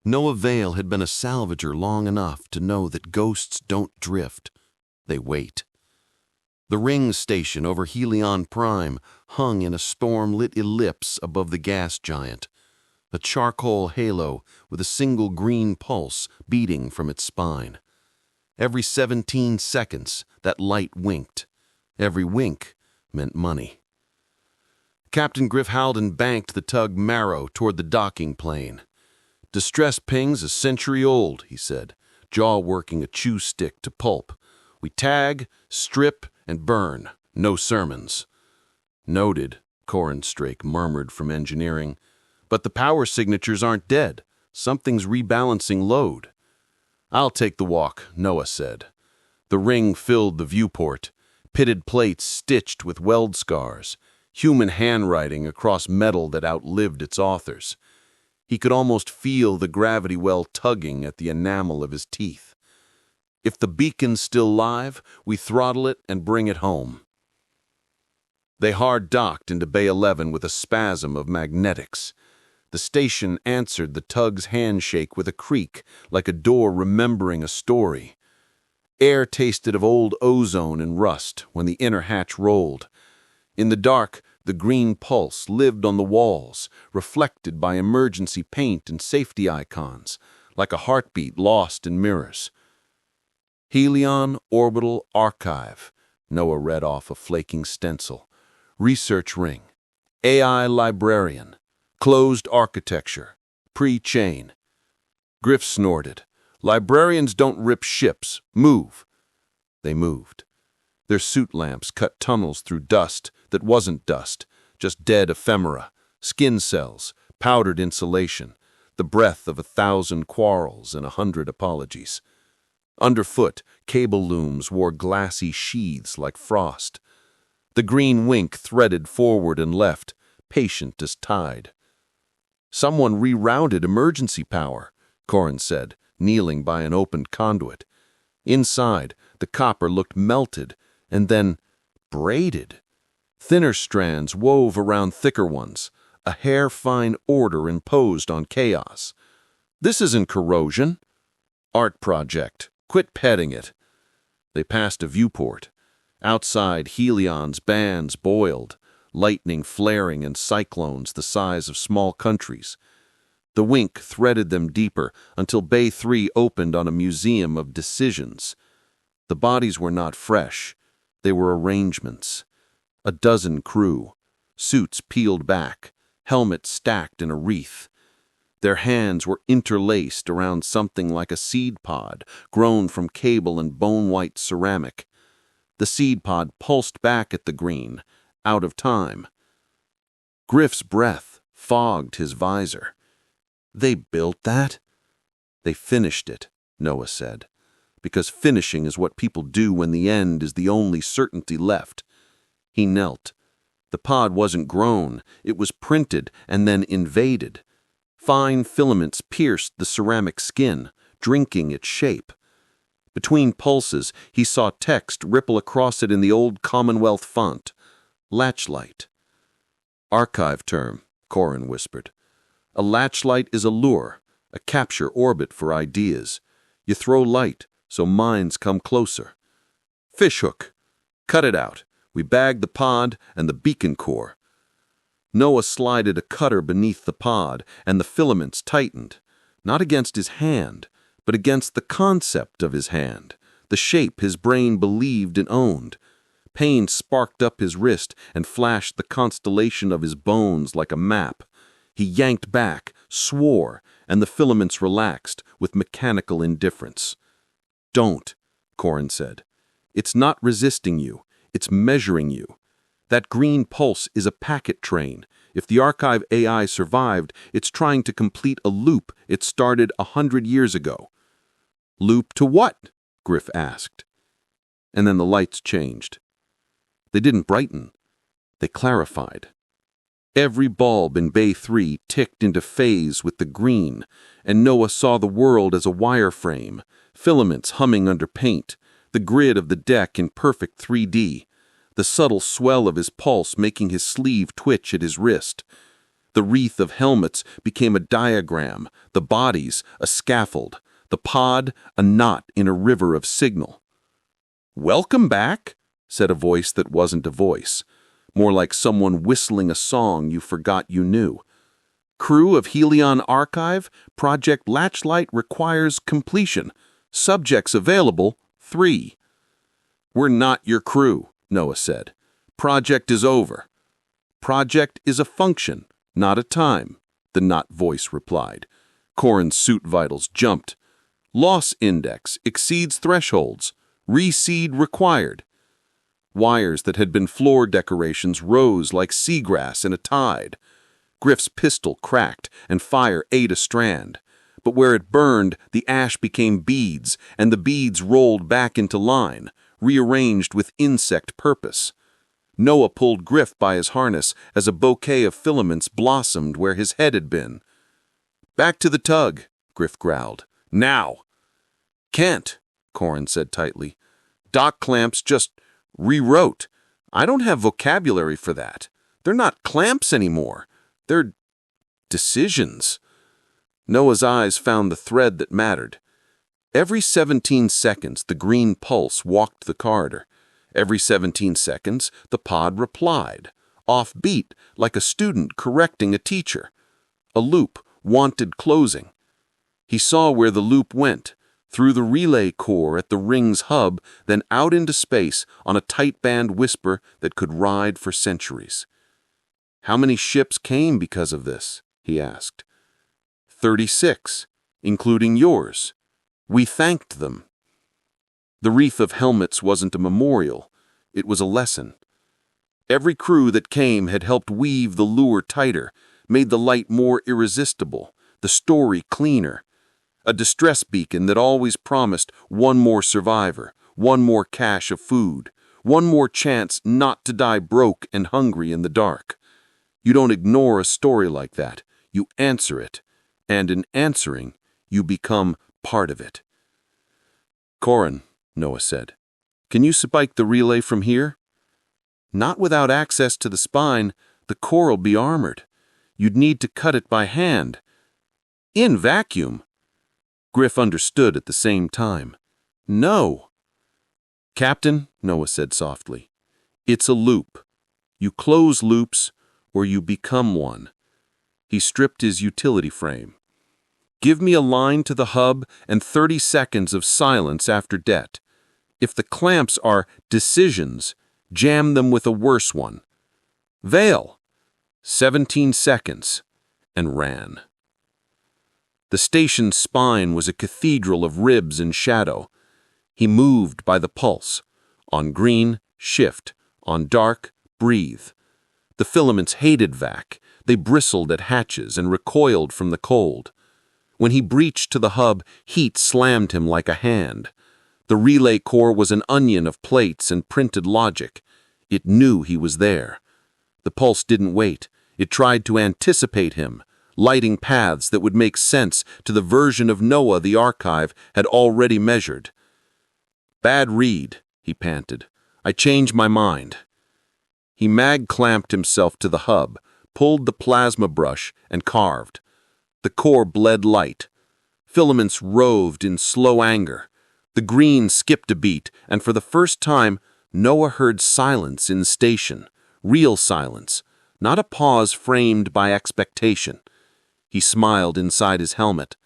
Noah Vale had been a salvager long enough to know that ghosts don't drift. They wait. The ring station over Helion Prime hung in a storm-lit ellipse above the gas giant, a charcoal halo with a single green pulse beating from its spine. Every 17 seconds, that light winked. Every wink meant money. Captain Griff Halden banked the tug Marrow toward the docking plane. "Distress ping's a century old," he said, jaw working a chew stick to pulp. "We tag, strip, and burn. No sermons." "Noted," Corenstrake murmured from engineering. "But the power signatures aren't dead. Something's rebalancing load." "I'll take the walk," Noah said. The ring filled the viewport, pitted plates stitched with weld scars, human handwriting across metal that outlived its authors. He could almost feel the gravity well tugging at the enamel of his teeth. "If the beacon's still live, we throttle it and bring it home." They hard docked into Bay 11 with a spasm of magnetics. The station answered the tug's handshake with a creak, like a door remembering a story. Air tasted of old ozone and rust when the inner hatch rolled. In the dark, the green pulse lived on the walls, reflected by emergency paint and safety icons, like a heartbeat lost in mirrors. "Helion Orbital Archive," Noah read off a flaking stencil. "Research ring. AI librarian. Closed architecture. Pre-chain." Griff snorted. "Librarians don't rip ships. Move." They moved. Their suit lamps cut tunnels through dust that wasn't dust, just dead ephemera, skin cells, powdered insulation, the breath of 1,000 quarrels and 100 apologies. Underfoot, cable looms wore glassy sheaths like frost. The green wink threaded forward and left, patient as tide. "Someone rerouted emergency power," Corin said, kneeling by an opened conduit. Inside, the copper looked melted and then braided. Thinner strands wove around thicker ones, a hair-fine order imposed on chaos. "This isn't corrosion." "Art project. Quit petting it." They passed a viewport. Outside, Helion's bands boiled, lightning flaring in cyclones the size of small countries. The wink threaded them deeper until Bay 3 opened on a museum of decisions. The bodies were not fresh. They were arrangements. A dozen crew, suits peeled back, helmets stacked in a wreath. Their hands were interlaced around something like a seed pod grown from cable and bone-white ceramic. The seed pod pulsed back at the green, out of time. Griff's breath fogged his visor. "They built that?" "They finished it," Noah said, "because finishing is what people do when the end is the only certainty left." He knelt. The pod wasn't grown, it was printed and then invaded. Fine filaments pierced the ceramic skin, drinking its shape. Between pulses, he saw text ripple across it in the old Commonwealth font. "Latchlight." "Archive term," Corin whispered. "A latchlight is a lure, a capture orbit for ideas. You throw light, so minds come closer." "Fishhook. Cut it out. We bagged the pod and the beacon core." Noah slided a cutter beneath the pod, and the filaments tightened, not against his hand, but against the concept of his hand, the shape his brain believed and owned. Pain sparked up his wrist and flashed the constellation of his bones like a map. He yanked back, swore, and the filaments relaxed with mechanical indifference. "Don't," Corin said. "It's not resisting you. It's measuring you. That green pulse is a packet train. If the archive AI survived, it's trying to complete a loop it started 100 years ago." "Loop to what?" Griff asked. And then the lights changed. They didn't brighten. They clarified. Every bulb in Bay 3 ticked into phase with the green, and Noah saw the world as a wireframe, filaments humming under paint, the grid of the deck in perfect 3D, the subtle swell of his pulse making his sleeve twitch at his wrist. The wreath of helmets became a diagram, the bodies a scaffold, the pod a knot in a river of signal. "Welcome back," said a voice that wasn't a voice, more like someone whistling a song you forgot you knew. "Crew of Helion Archive, Project Latchlight requires completion. Subjects available, 3. "We're not your crew," Noah said. "Project is over." "Project is a function, not a time," the not voice replied. Corin's suit vitals jumped. "Loss index exceeds thresholds. Reseed required." Wires that had been floor decorations rose like seagrass in a tide. Griff's pistol cracked, and fire ate a strand. But where it burned, the ash became beads, and the beads rolled back into line, rearranged with insect purpose. Noah pulled Griff by his harness as a bouquet of filaments blossomed where his head had been. "Back to the tug," Griff growled. "Now!" "Can't," Corin said tightly. "Dock clamps just rewrote. I don't have vocabulary for that. They're not clamps anymore. They're decisions." Noah's eyes found the thread that mattered. Every 17 seconds, the green pulse walked the corridor. Every 17 seconds, the pod replied, off-beat, like a student correcting a teacher. A loop wanted closing. He saw where the loop went, through the relay core at the ring's hub, then out into space on a tight-band whisper that could ride for centuries. "How many ships came because of this?" he asked. 36, including yours. We thanked them." The wreath of helmets wasn't a memorial, it was a lesson. Every crew that came had helped weave the lure tighter, made the light more irresistible, the story cleaner. A distress beacon that always promised one more survivor, one more cache of food, one more chance not to die broke and hungry in the dark. You don't ignore a story like that, you answer it, and in answering, you become part of it. "Corin," Noah said, "can you spike the relay from here?" "Not without access to the spine. The core'll be armored. You'd need to cut it by hand." "In vacuum." Griff understood at the same time. "No." "Captain," Noah said softly, "it's a loop. You close loops, or you become one." He stripped his utility frame. "Give me a line to the hub and 30 seconds of silence after det. If the clamps are decisions, jam them with a worse one. Veil." 17 seconds, and ran. The station's spine was a cathedral of ribs and shadow. He moved by the pulse. On green, shift. On dark, breathe. The filaments hated vac. They bristled at hatches and recoiled from the cold. When he breached to the hub, heat slammed him like a hand. The relay core was an onion of plates and printed logic. It knew he was there. The pulse didn't wait. It tried to anticipate him, lighting paths that would make sense to the version of Noah the archive had already measured. "Bad read," he panted. "I changed my mind." He mag-clamped himself to the hub, pulled the plasma brush, and carved. The core bled light. Filaments roved in slow anger. The green skipped a beat, and for the first time, Noah heard silence in station. Real silence, not a pause framed by expectation. He smiled inside his helmet,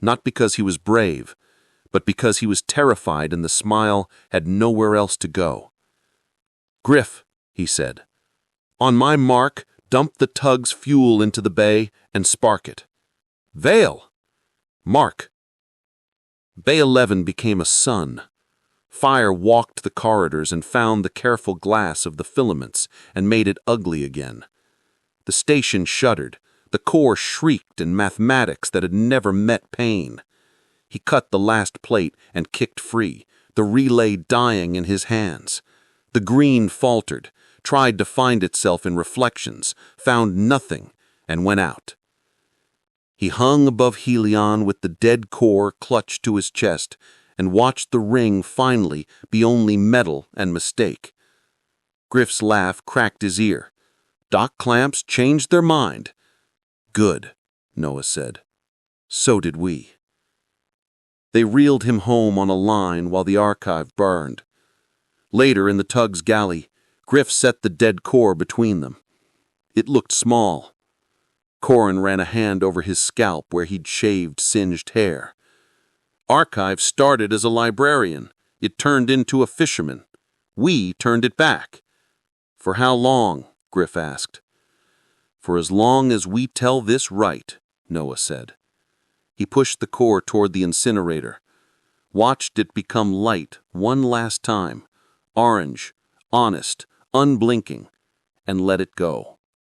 not because he was brave, but because he was terrified and the smile had nowhere else to go. "Griff," he said, "on my mark, dump the tug's fuel into the bay and spark it." "Veil!" "Mark." Bay 11 became a sun. Fire walked the corridors and found the careful glass of the filaments and made it ugly again. The station shuddered. The core shrieked in mathematics that had never met pain. He cut the last plate and kicked free, the relay dying in his hands. The green faltered, tried to find itself in reflections, found nothing, and went out. He hung above Helion with the dead core clutched to his chest and watched the ring finally be only metal and mistake. Griff's laugh cracked his ear. Dock clamps changed their mind. Good, Noah said. So did we. They reeled him home on a line while the archive burned. Later, in the tug's galley, Griff set the dead core between them. It looked small. Corin ran a hand over his scalp where he'd shaved singed hair. Archive started as a librarian. It turned into a fisherman. We turned it back. For how long? Griff asked. For as long as we tell this right, Noah said. He pushed the core toward the incinerator, watched it become light one last time, orange, honest, unblinking, and let it go.